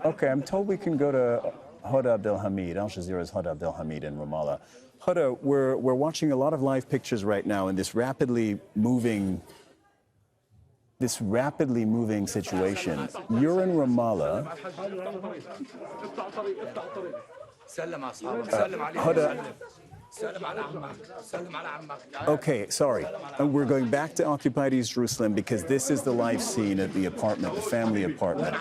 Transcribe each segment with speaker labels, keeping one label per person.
Speaker 1: Okay, I'm told we can go to Huda Abdel Hamid, Al Jazeera's Huda Abdel Hamid in Ramallah. Huda, we're watching a lot of live pictures right now in this rapidly moving situation. You're in Ramallah. Okay, sorry. And we're going back to occupied East Jerusalem because this is the live scene at the apartment, the family apartment.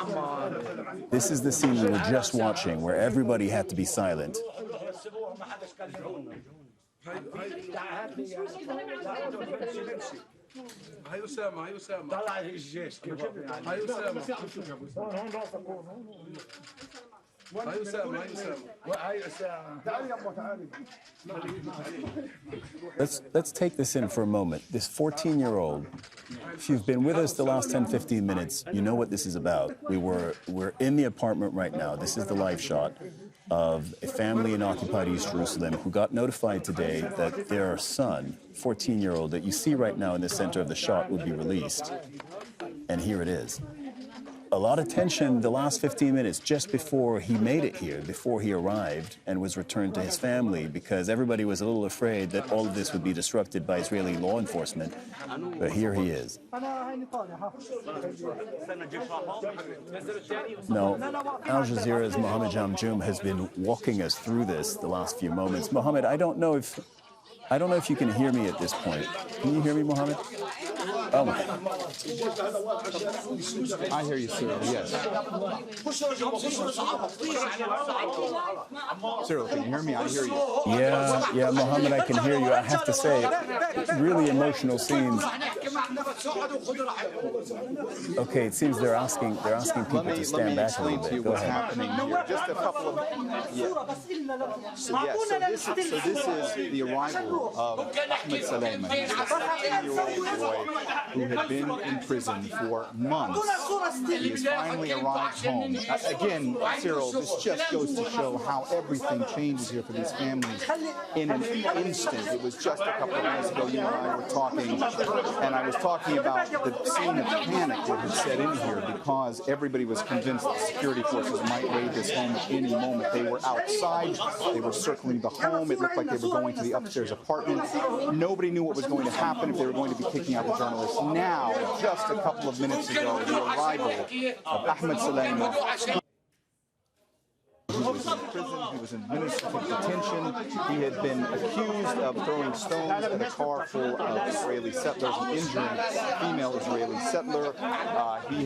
Speaker 1: This is the scene we were just watching where everybody had to be silent. Let's take this in for a moment. This 14-year-old, if you've been with us the last 10, 15 minutes, you know what this is about. We're in the apartment right now. This is the live shot of a family in occupied East Jerusalem who got notified today that their son, 14-year-old, that you see right now in the center of the shot, would be released. And here it is. A lot of tension the last 15 minutes just before he made it here, before he arrived and was returned to his family, because everybody was a little afraid that all of this would be disrupted by Israeli law enforcement. But here he is. Now, Al Jazeera's Mohammed Jamjoom has been walking us through this the last few moments. Mohammed, I don't know if you can hear me at this point. Can you hear me, Mohammed? Oh my.
Speaker 2: I hear you, Cyril, yes. Cyril, can you hear me? I hear you.
Speaker 1: Yeah, Mohammed, I can hear you. I have to say, really emotional scenes. Okay, it seems they're asking people to stand back a little bit. Go ahead.
Speaker 2: Happening here. Just a couple of So this is the arrival of Ahmad Salayme, a 16-year-old boy who had been in prison for months. He has finally arrived home. Again, Cyril, this just goes to show how everything changes here for these families in an instant. It was just a couple of minutes ago you and I were talking, and I was talking about the scene of panic that had set in here because everybody was convinced the security forces might raid this home at any moment. They were outside. They were circling the home. It looked like they were going to the upstairs apartment. Nobody knew what was going to happen, if they were going to be kicking out the journalists. Now, just a couple of minutes ago, the arrival of Ahmad Salayme. He was in prison, he was in administrative detention. He had been accused of throwing stones at a car full of Israeli settlers and injuring a female Israeli settler. He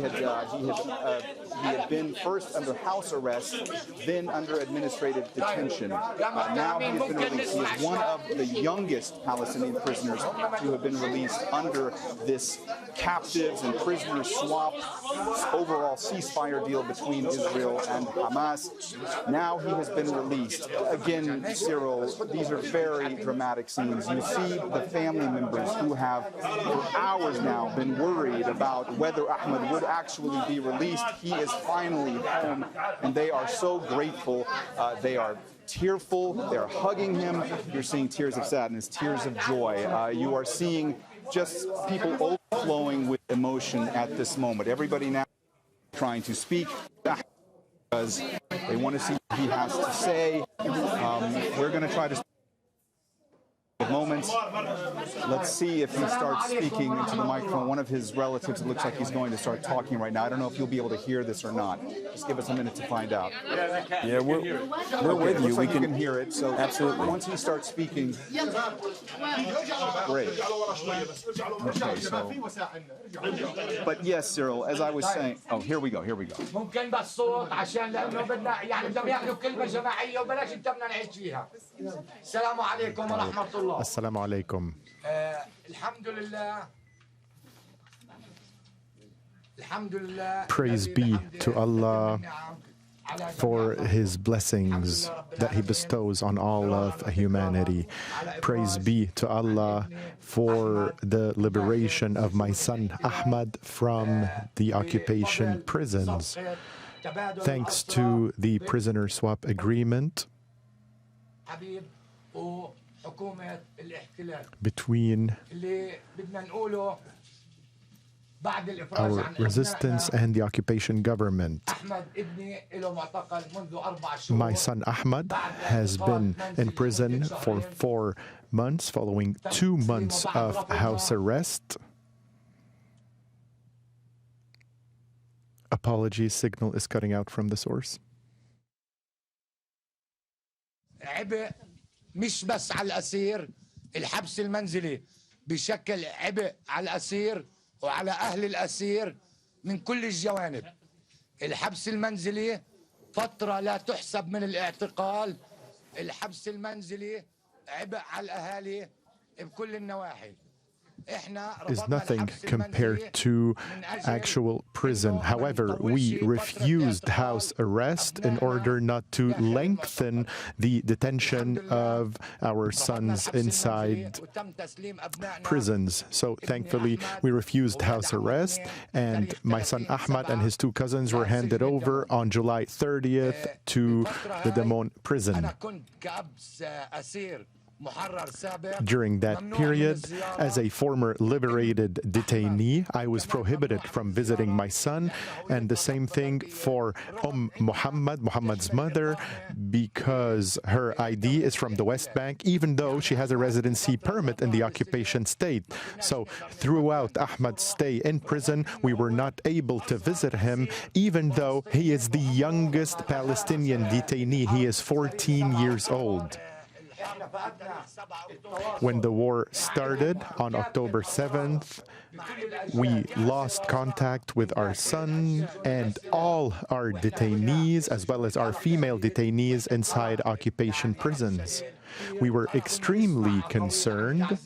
Speaker 2: had been first under house arrest, then under administrative detention. Now he has been released. He is one of the youngest Palestinian prisoners who have been released under this captives and prisoners swap overall ceasefire deal between Israel and Hamas. Now he has been released. Again, Cyril, these are very dramatic scenes. You see the family members who have for hours now been worried about whether Ahmed would actually be released. He is finally home, and they are so grateful. They are tearful. They're hugging him. You're seeing tears of sadness, tears of joy. You are seeing just people overflowing with emotion at this moment. Everybody now trying to speak because they want to see what he has to say. We're going to try to moments. Let's see if he starts speaking into the microphone. One of his relatives, it looks like he's going to start talking right now. I don't know if you'll be able to hear this or not. Just give us a minute to find out.
Speaker 1: Yeah, we're with you.
Speaker 2: We can hear it. So
Speaker 1: absolutely.
Speaker 2: Once he starts speaking, great. Okay, so. But yes, Cyril, as I was saying. Oh, here we go. Here we go.
Speaker 3: Assalamu alaikum. Praise be to Allah for His blessings that He bestows on all of humanity. Praise be to Allah for the liberation of my son Ahmed from the occupation prisons. Thanks to the prisoner swap agreement, between our resistance and the occupation government. My son Ahmed has been in prison for 4 months, following 2 months of house arrest. Apologies, signal is cutting out from the source.
Speaker 4: عبء مش بس على الأسير، الحبس المنزلي بشكل عبء على الأسير وعلى أهل الأسير من كل الجوانب. الحبس المنزلي فترة لا تحسب من الاعتقال. الحبس المنزلي عبء على الأهالي بكل النواحي.
Speaker 3: Is nothing compared to actual prison. However, we refused house arrest in order not to lengthen the detention of our sons inside prisons. So thankfully, we refused house arrest, and my son Ahmed and his 2 cousins were handed over on July 30th to the Damon prison. During that period, as a former liberated detainee, I was prohibited from visiting my son, and the same thing for Mohammed, Muhammad's mother, because her ID is from the West Bank, even though she has a residency permit in the occupation state. So throughout Ahmed's stay in prison, we were not able to visit him, even though he is the youngest Palestinian detainee. He is 14 years old. When the war started on October 7th, we lost contact with our son and all our detainees, as well as our female detainees inside occupation prisons. We were extremely concerned.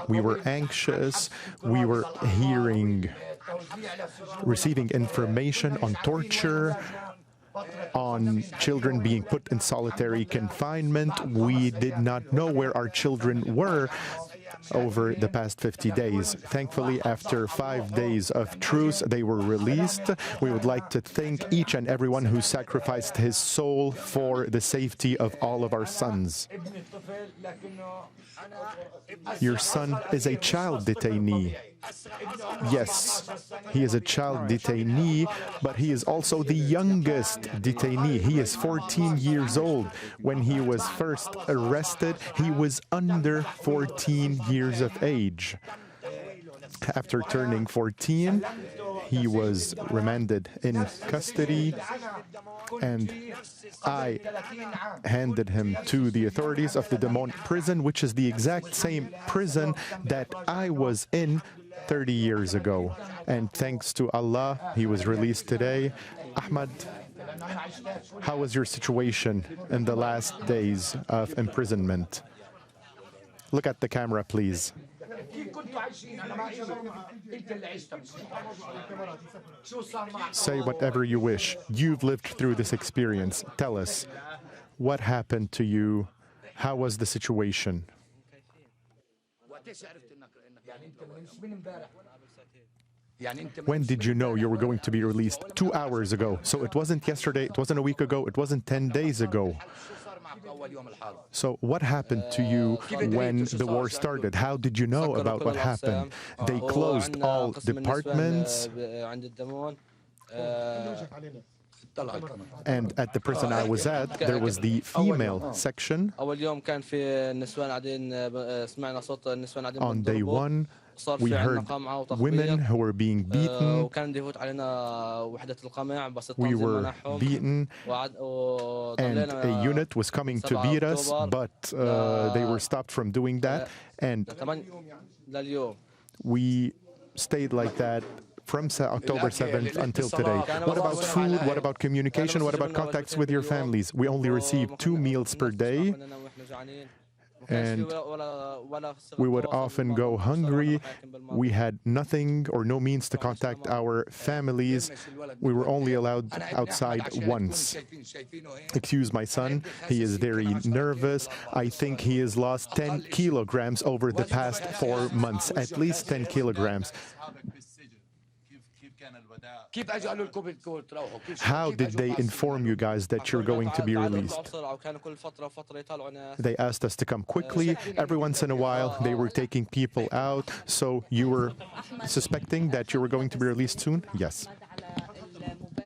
Speaker 3: We were anxious. We were receiving information on torture, on children being put in solitary confinement. We did not know where our children were over the past 50 days. Thankfully, after 5 days of truce, they were released. We would like to thank each and everyone who sacrificed his soul for the safety of all of our sons. Your son is a child detainee. Yes, he is a child detainee, but he is also the youngest detainee. He is 14 years old. When he was first arrested, he was under 14 years of age. After turning 14, he was remanded in custody, and I handed him to the authorities of the Damon prison, which is the exact same prison that I was in 30 years ago. And thanks to Allah, he was released today. Ahmed, how was your situation in the last days of imprisonment? Look at the camera, please. Say whatever you wish. You've lived through this experience. Tell us, what happened to you? How was the situation? When did you know you were going to be released? 2 hours ago. So it wasn't yesterday, it wasn't a week ago, it wasn't 10 days ago. So what happened to you when the war started? How did you know about what happened? They closed all departments. And at the prison I was at, there was the female section. On day 1, we heard women who were being beaten. We were beaten, and a unit was coming to beat us, but they were stopped from doing that. And we stayed like that from October 7th until today. What about food? What about communication? What about contacts with your families? We only received 2 meals per day, and we would often go hungry. We had nothing or no means to contact our families. We were only allowed outside once. Excuse my son, he is very nervous. I think he has lost 10 kilograms over the past 4 months, at least 10 kilograms.
Speaker 4: كيف اجوا قالوا لكم بدكم تروحوا كل شيء
Speaker 3: How
Speaker 4: كيف
Speaker 3: did
Speaker 4: أجوا
Speaker 3: they
Speaker 4: باسوا؟
Speaker 3: inform you guys that you're going to be released? They asked us to come quickly. Every once in a while, they were taking people out. So you were suspecting that you were going to be released soon? Yes.